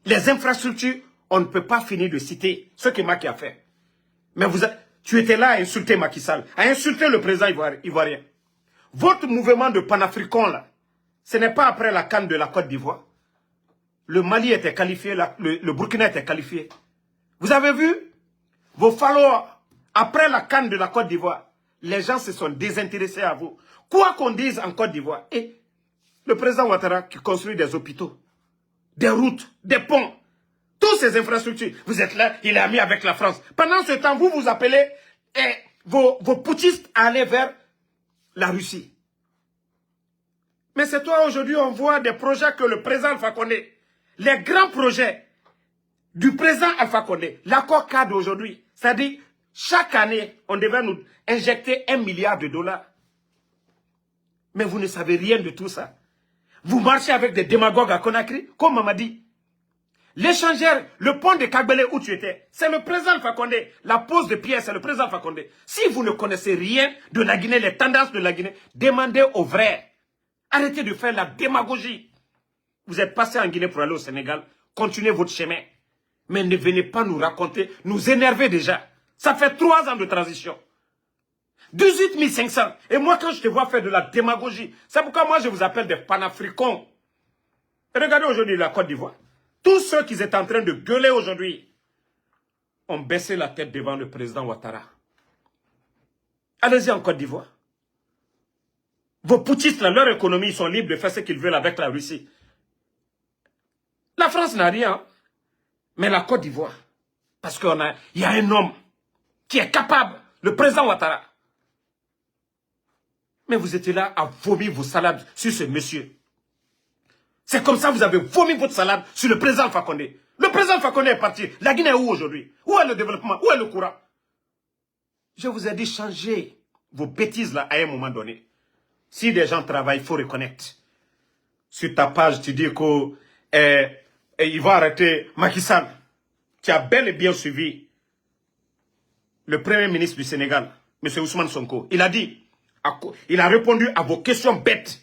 S1: les infrastructures, on ne peut pas finir de citer ce que Macky a fait. Mais tu étais là à insulter Macky Sall, à insulter le président ivoirien. Votre mouvement de panafricain, là, ce n'est pas après la CAN de la Côte d'Ivoire. Le Mali était qualifié, le Burkina était qualifié. Vous avez vu vos followers, après la CAN de la Côte d'Ivoire, les gens se sont désintéressés à vous. Quoi qu'on dise en Côte d'Ivoire, et le président Ouattara qui construit des hôpitaux, des routes, des ponts, toutes ces infrastructures, vous êtes là, il est ami avec la France. Pendant ce temps, vous vous appelez vos putschistes à aller vers la Russie. Mais c'est toi aujourd'hui, on voit des projets que le président Alpha Condé, les grands projets du président Alpha Condé, l'accord cadre aujourd'hui, c'est-à-dire chaque année, on devait nous injecter 1 milliard de dollars. Mais vous ne savez rien de tout ça. Vous marchez avec des démagogues à Conakry, comme on m'a dit. L'échangeur, le pont de Kagbele où tu étais, c'est le président Alpha Condé. La pose de pierre, c'est le président Alpha Condé. Si vous ne connaissez rien de la Guinée, les tendances de la Guinée, demandez aux vrais. Arrêtez de faire la démagogie. Vous êtes passé en Guinée pour aller au Sénégal. Continuez votre chemin. Mais ne venez pas nous raconter, nous énerver déjà. Ça fait 3 ans de transition. 18 500. Et moi, quand je te vois faire de la démagogie, c'est pourquoi moi, je vous appelle des panafricains. Et regardez aujourd'hui la Côte d'Ivoire. Tous ceux qui étaient en train de gueuler aujourd'hui ont baissé la tête devant le président Ouattara. Allez-y en Côte d'Ivoire. Vos putschistes, leur économie, ils sont libres de faire ce qu'ils veulent avec la Russie. La France n'a rien, mais la Côte d'Ivoire. Parce qu'il y a un homme qui est capable, le président Ouattara. Mais vous étiez là à vomir vos salades sur ce monsieur. C'est comme ça que vous avez vomi votre salade sur le président Alpha Condé. Le président Alpha Condé est parti. La Guinée est où aujourd'hui? Où est le développement? Où est le courant? Je vous ai dit, changez vos bêtises là à un moment donné. Si des gens travaillent, il faut reconnaître. Sur ta page, tu dis qu'il va arrêter Macky Sall. Tu as bel et bien suivi le premier ministre du Sénégal, M. Ousmane Sonko. Il a dit, il a répondu à vos questions bêtes.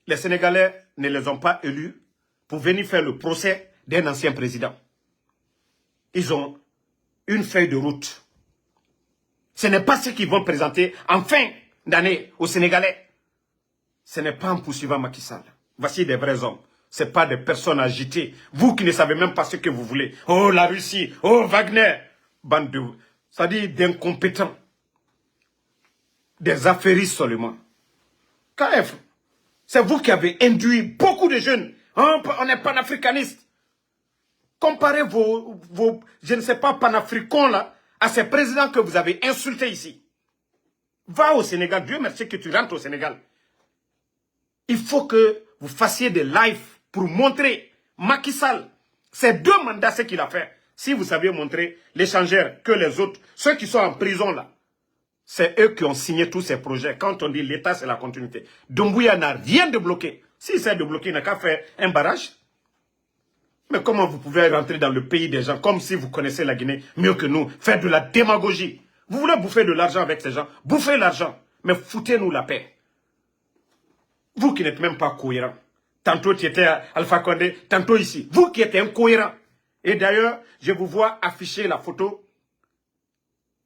S1: Les Sénégalais ne les ont pas élus pour venir faire le procès d'un ancien président. Ils ont une feuille de route. Ce n'est pas ce qu'ils vont présenter en fin d'année aux Sénégalais. Ce n'est pas en poursuivant Macky Sall. Voici des vrais hommes. Ce n'est pas des personnes agitées. Vous qui ne savez même pas ce que vous voulez. Oh, la Russie. Oh, Wagner. Bande de... C'est-à-dire d'incompétents. Des affairistes seulement. KF. C'est vous qui avez induit beaucoup de jeunes. On est panafricanistes. Comparez vos, je ne sais pas, panafricains là, à ces présidents que vous avez insultés ici. Va au Sénégal. Dieu merci que tu rentres au Sénégal. Il faut que vous fassiez des lives pour montrer Macky Sall. Ces 2 mandats, ce qu'il a fait. Si vous saviez montrer l'échangeur que les autres, ceux qui sont en prison là, c'est eux qui ont signé tous ces projets. Quand on dit l'État, c'est la continuité. Doumbouya n'a rien de bloqué. S'il s'est de bloquer, il n'a qu'à faire un barrage. Mais comment vous pouvez rentrer dans le pays des gens comme si vous connaissez la Guinée mieux que nous, faire de la démagogie? Vous voulez bouffer de l'argent avec ces gens? Bouffez l'argent, mais foutez-nous la paix. Vous qui n'êtes même pas cohérent. Tantôt tu étais à Alpha Condé, tantôt ici. Vous qui êtes incohérent. Et d'ailleurs, je vous vois afficher la photo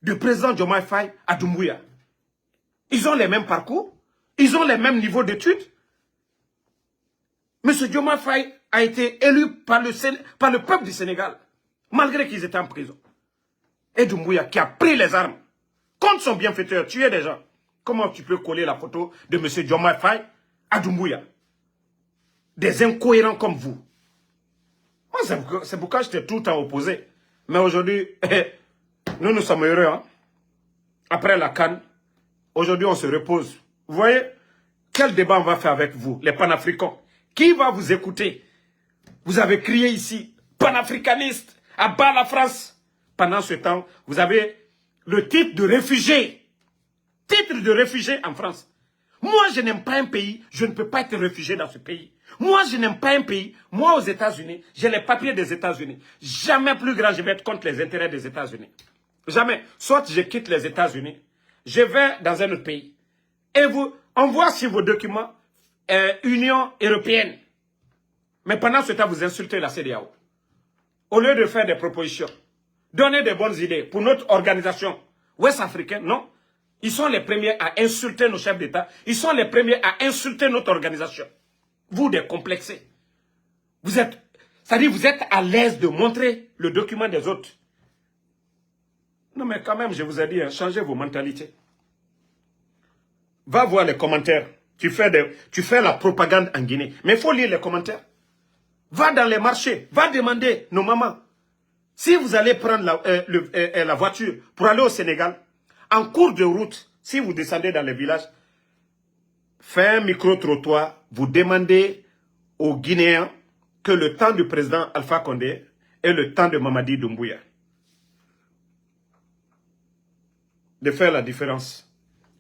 S1: du président Diomaye Faye à Doumbouya. Ils ont les mêmes parcours, ils ont les mêmes niveaux d'études. M. Diomaye Faye a été élu par le peuple du Sénégal, malgré qu'ils étaient en prison. Et Doumbouya qui a pris les armes contre son bienfaiteur, tué des gens. Comment tu peux coller la photo de M. Diomaye Faye à Doumbouya? Des incohérents comme vous. Moi, c'est pourquoi j'étais tout le temps opposé. Mais aujourd'hui, nous sommes heureux. Hein? Après la CAN, aujourd'hui, on se repose. Vous voyez, quel débat on va faire avec vous, les panafricains? Qui va vous écouter? Vous avez crié ici, panafricaniste, à bas la France. Pendant ce temps, vous avez le titre de réfugié. Titre de réfugié en France. Moi, je n'aime pas un pays, je ne peux pas être réfugié dans ce pays. Moi, je n'aime pas un pays. Moi, aux États-Unis, j'ai les papiers des États-Unis. Jamais plus grand, je vais être contre les intérêts des États-Unis. Jamais. Soit je quitte les États-Unis, je vais dans un autre pays. Et vous, on voit sur vos documents, Union européenne. Mais pendant ce temps, vous insultez la CEDEAO. Au lieu de faire des propositions, donner des bonnes idées pour notre organisation ouest-africaine, non. Ils sont les premiers à insulter nos chefs d'État. Ils sont les premiers à insulter notre organisation. Vous, décomplexés. Vous êtes, c'est-à-dire vous êtes à l'aise de montrer le document des autres. Non, mais quand même, je vous ai dit, hein, changez vos mentalités. Va voir les commentaires. Tu fais la propagande en Guinée. Mais il faut lire les commentaires. Va dans les marchés. Va demander nos mamans. Si vous allez prendre la voiture pour aller au Sénégal, en cours de route, si vous descendez dans les villages, faites un micro-trottoir, vous demandez aux Guinéens que le temps du président Alpha Condé est le temps de Mamadi Doumbouya. De faire la différence.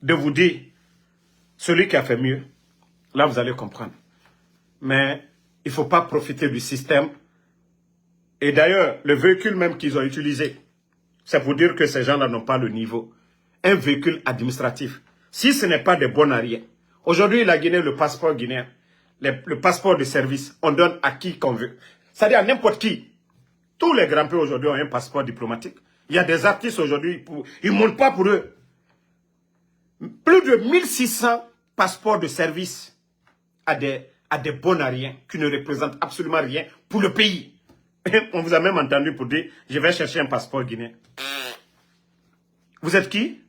S1: De vous dire, celui qui a fait mieux, là vous allez comprendre. Mais il ne faut pas profiter du système. Et d'ailleurs, le véhicule même qu'ils ont utilisé, c'est pour dire que ces gens-là n'ont pas le niveau. Un véhicule administratif. Si ce n'est pas des bons arrières. Aujourd'hui, la Guinée, le passeport guinéen, le passeport de service, on donne à qui qu'on veut. C'est-à-dire à n'importe qui. Tous les grands pays aujourd'hui ont un passeport diplomatique. Il y a des artistes aujourd'hui, ils ne montent pas pour eux. Plus de 1600 passeports de service à des bons arrières qui ne représentent absolument rien pour le pays. On vous a même entendu pour dire, je vais chercher un passeport guinéen. Vous êtes qui?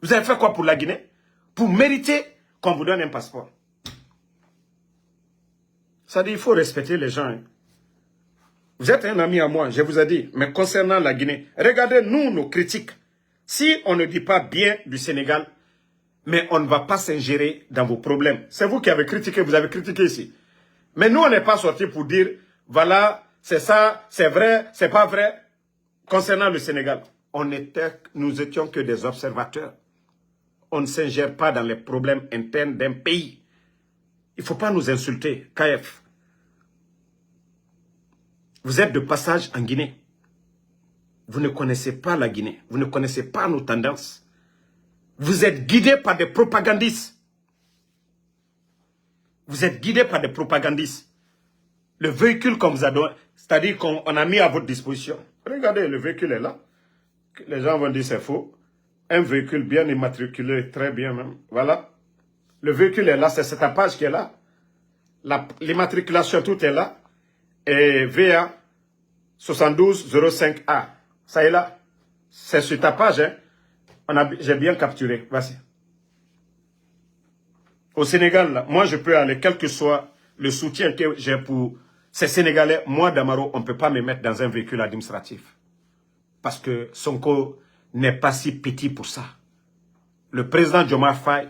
S1: Vous avez fait quoi pour la Guinée? Pour mériter qu'on vous donne un passeport. Ça dit, il faut respecter les gens. Hein. Vous êtes un ami à moi, je vous ai dit. Mais concernant la Guinée, regardez, nous, nos critiques. Si on ne dit pas bien du Sénégal, mais on ne va pas s'ingérer dans vos problèmes. C'est vous qui avez critiqué, vous avez critiqué ici. Mais nous, on n'est pas sortis pour dire, voilà, c'est ça, c'est vrai, c'est pas vrai. Concernant le Sénégal, nous étions que des observateurs. On ne s'ingère pas dans les problèmes internes d'un pays. Il ne faut pas nous insulter, KF. Vous êtes de passage en Guinée. Vous ne connaissez pas la Guinée. Vous ne connaissez pas nos tendances. Vous êtes guidés par des propagandistes. Vous êtes guidés par des propagandistes. Le véhicule qu'on vous a donné, c'est-à-dire qu'on a mis à votre disposition. Regardez, le véhicule est là. Les gens vont dire c'est faux. Un véhicule bien immatriculé, très bien même. Voilà. Le véhicule est là, c'est cette page qui est là. L'immatriculation, tout est là. Et VA 7205A. Ça est là. C'est sur ta page. Hein. J'ai bien capturé. Voici. Au Sénégal, là, moi je peux aller, quel que soit le soutien que j'ai pour ces Sénégalais. Moi, Damaro, on ne peut pas me mettre dans un véhicule administratif. Parce que Sonko n'est pas si petit pour ça. Le président Diomaye Faye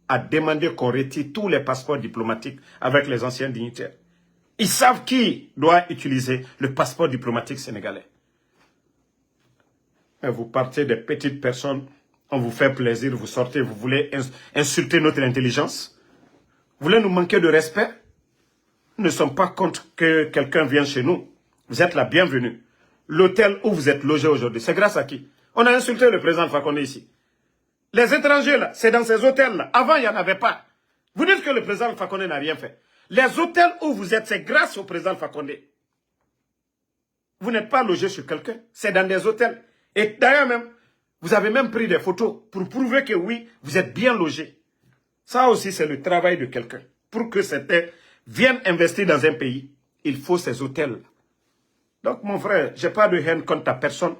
S1: a demandé qu'on retire tous les passeports diplomatiques avec les anciens dignitaires. Ils savent qui doit utiliser le passeport diplomatique sénégalais. Mais vous partez des petites personnes, on vous fait plaisir, vous sortez, vous voulez insulter notre intelligence. Vous voulez nous manquer de respect? Nous ne sommes pas contre que quelqu'un vienne chez nous. Vous êtes la bienvenue. L'hôtel où vous êtes logé aujourd'hui, c'est grâce à qui? On a insulté le président Fakonde ici. Les étrangers là, c'est dans ces hôtels-là. Avant, il n'y en avait pas. Vous dites que le président Fakonde n'a rien fait. Les hôtels où vous êtes, c'est grâce au président Fakonde. Vous n'êtes pas logé sur quelqu'un, c'est dans des hôtels. Et d'ailleurs même, vous avez même pris des photos pour prouver que oui, vous êtes bien logé. Ça aussi, c'est le travail de quelqu'un. Pour que certains viennent investir dans un pays, il faut ces hôtels. Donc mon frère, je n'ai pas de haine contre ta personne.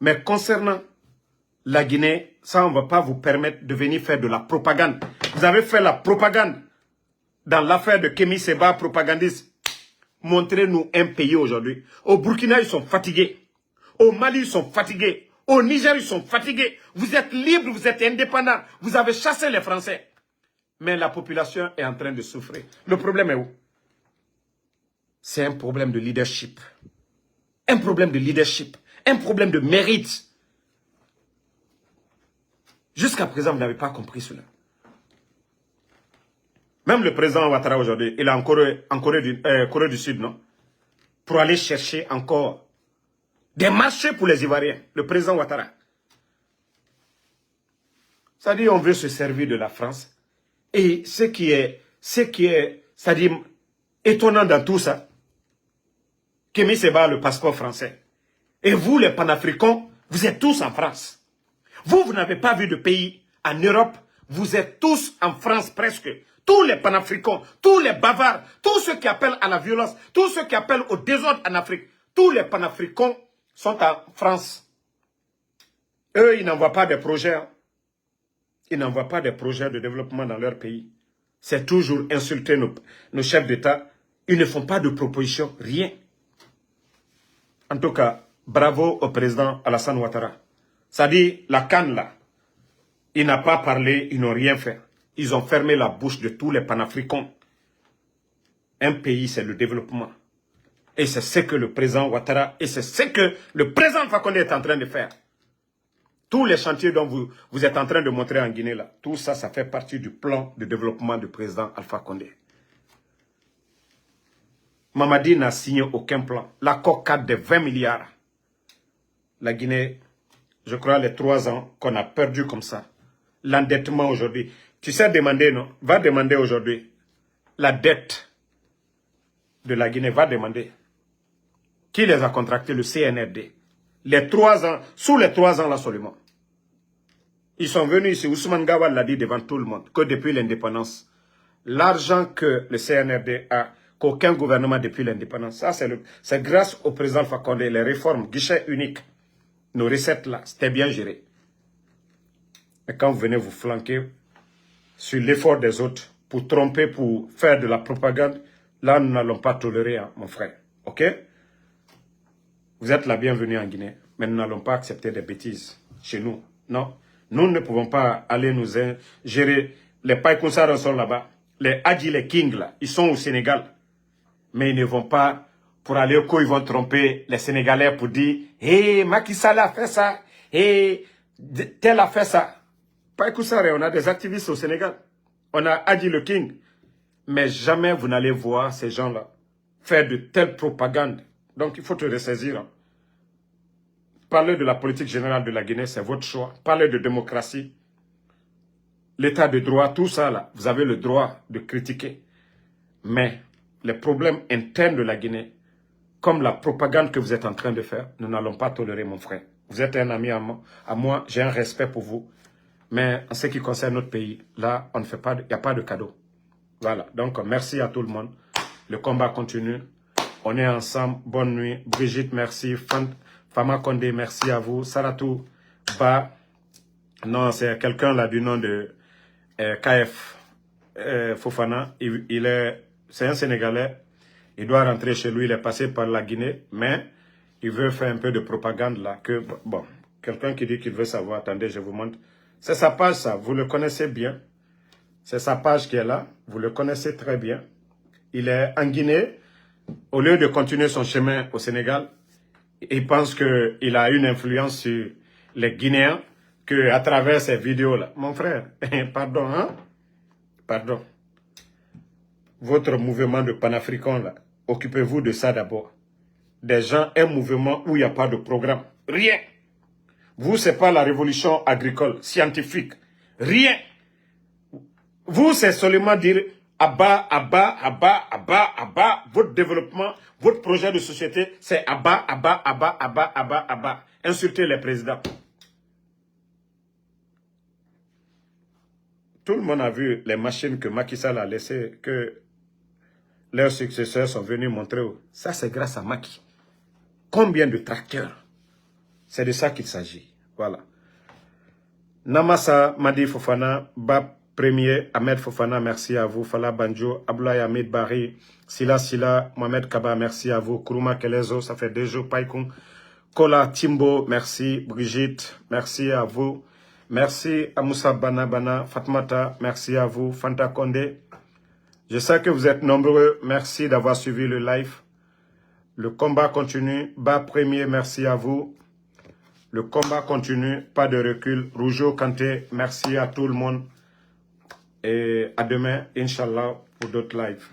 S1: Mais concernant la Guinée, ça on ne va pas vous permettre de venir faire de la propagande. Vous avez fait la propagande dans l'affaire de Kémy Séba, propagandiste. Montrez-nous un pays aujourd'hui. Au Burkina, ils sont fatigués. Au Mali, ils sont fatigués. Au Niger, ils sont fatigués. Vous êtes libres, vous êtes indépendants. Vous avez chassé les Français. Mais la population est en train de souffrir. Le problème est où? C'est un problème de leadership. Un problème de leadership. Un problème de mérite. Jusqu'à présent, vous n'avez pas compris cela. Même le président Ouattara aujourd'hui, il est en Corée du Sud, non? Pour aller chercher encore des marchés pour les Ivoiriens. Le président Ouattara. Ça dit, on veut se servir de la France. Et ce qui est, c'est-à-dire, étonnant dans tout ça, Kémy Séba le passeport français. Et vous, les panafricains, vous êtes tous en France. Vous n'avez pas vu de pays en Europe. Vous êtes tous en France presque. Tous les panafricains, tous les bavards, tous ceux qui appellent à la violence, tous ceux qui appellent au désordre en Afrique, tous les panafricains sont en France. Eux, ils n'envoient pas des projets. Ils n'envoient pas des projets de développement dans leur pays. C'est toujours insulter nos chefs d'État. Ils ne font pas de propositions, rien. En tout cas, bravo au président Alassane Ouattara. Ça dit, la canne là, il n'a pas parlé, ils n'ont rien fait. Ils ont fermé la bouche de tous les panafricains. Un pays, c'est le développement. Et c'est ce que le président Ouattara, et c'est ce que le président Fakonde est en train de faire. Tous les chantiers dont vous êtes en train de montrer en Guinée, là, tout ça, ça fait partie du plan de développement du président Alpha Condé. Mamadi n'a signé aucun plan. L'accord 4 de 20 milliards. La Guinée, je crois, les 3 ans qu'on a perdu comme ça. L'endettement aujourd'hui. Tu sais demander, non? Va demander aujourd'hui. La dette de la Guinée, va demander. Qui les a contractés? Le CNRD. Les 3 ans, sous les 3 ans là seulement. Ils sont venus ici, Ousmane Gawal l'a dit devant tout le monde, que depuis l'indépendance, l'argent que le CNRD a, qu'aucun gouvernement depuis l'indépendance, ça c'est grâce au président Fakonde, les réformes, guichet unique, nos recettes là, c'était bien géré. Et quand vous venez vous flanquer sur l'effort des autres, pour tromper, pour faire de la propagande, là nous n'allons pas tolérer, hein, mon frère. Ok? Vous êtes la bienvenue en Guinée, mais nous n'allons pas accepter des bêtises chez nous. Non. Nous ne pouvons pas aller nous gérer. Les Païkoussars sont là-bas. Les Hadji, les Kings, là, ils sont au Sénégal. Mais ils ne vont pas pour aller au coup, ils vont tromper les Sénégalais pour dire « Hé, Macky Sall a fait ça. Hé, tel a fait ça. » Païkoussars, on a des activistes au Sénégal. On a Hadji le King. Mais jamais vous n'allez voir ces gens-là faire de telle propagande. Donc, il faut te ressaisir. Hein. Parler de la politique générale de la Guinée, c'est votre choix. Parler de démocratie, l'état de droit, tout ça, là, vous avez le droit de critiquer. Mais les problèmes internes de la Guinée, comme la propagande que vous êtes en train de faire, nous n'allons pas tolérer, mon frère. Vous êtes un ami à moi, j'ai un respect pour vous. Mais en ce qui concerne notre pays, là, on ne fait pas, il n'y a pas de cadeau. Voilà. Donc, merci à tout le monde. Le combat continue. On est ensemble. Bonne nuit. Brigitte, merci. Fama Condé, merci à vous. Saratou Ba. Non, c'est quelqu'un là du nom de KF Fofana. C'est un Sénégalais. Il doit rentrer chez lui. Il est passé par la Guinée. Mais il veut faire un peu de propagande là. Bon, quelqu'un qui dit qu'il veut savoir. Attendez, je vous montre. C'est sa page ça. Vous le connaissez bien. C'est sa page qui est là. Vous le connaissez très bien. Il est en Guinée. au lieu de continuer son chemin au Sénégal, il pense qu'il a une influence sur les Guinéens, qu'à travers ces vidéos-là. Mon frère, pardon, hein? Pardon. Votre mouvement de panafricain, là, occupez-vous de ça d'abord. Des gens, un mouvement où il n'y a pas de programme. Rien. Vous, c'est pas la révolution agricole, scientifique. Rien. Vous, c'est seulement dire Abba, Abba, Abba, Abba, Abba. Votre développement, votre projet de société, c'est Abba, Abba, Abba, Abba, Abba, Abba. Insultez les présidents. Tout le monde a vu les machines que Macky Sall a laissées, que leurs successeurs sont venus montrer. Ça, c'est grâce à Macky. Combien de tracteurs? C'est de ça qu'il s'agit. Voilà. Namasa Madi Fofana, Bab Premier, Ahmed Fofana, merci à vous. Fala Banjo, Abdoulaye Ahmed Bari, Sila Sila, Mohamed Kaba, merci à vous. Kuruma Kelezo, ça fait 2 jours. Paikoun, Kola Timbo, merci. Brigitte, merci à vous. Merci à Moussa Bana Bana, Fatmata, merci à vous. Fanta Kondé, je sais que vous êtes nombreux. Merci d'avoir suivi le live. Le combat continue. Bas Premier, merci à vous. Le combat continue. Pas de recul. Rougeau Kanté, merci à tout le monde. Et à demain, Inch'Allah, pour d'autres lives.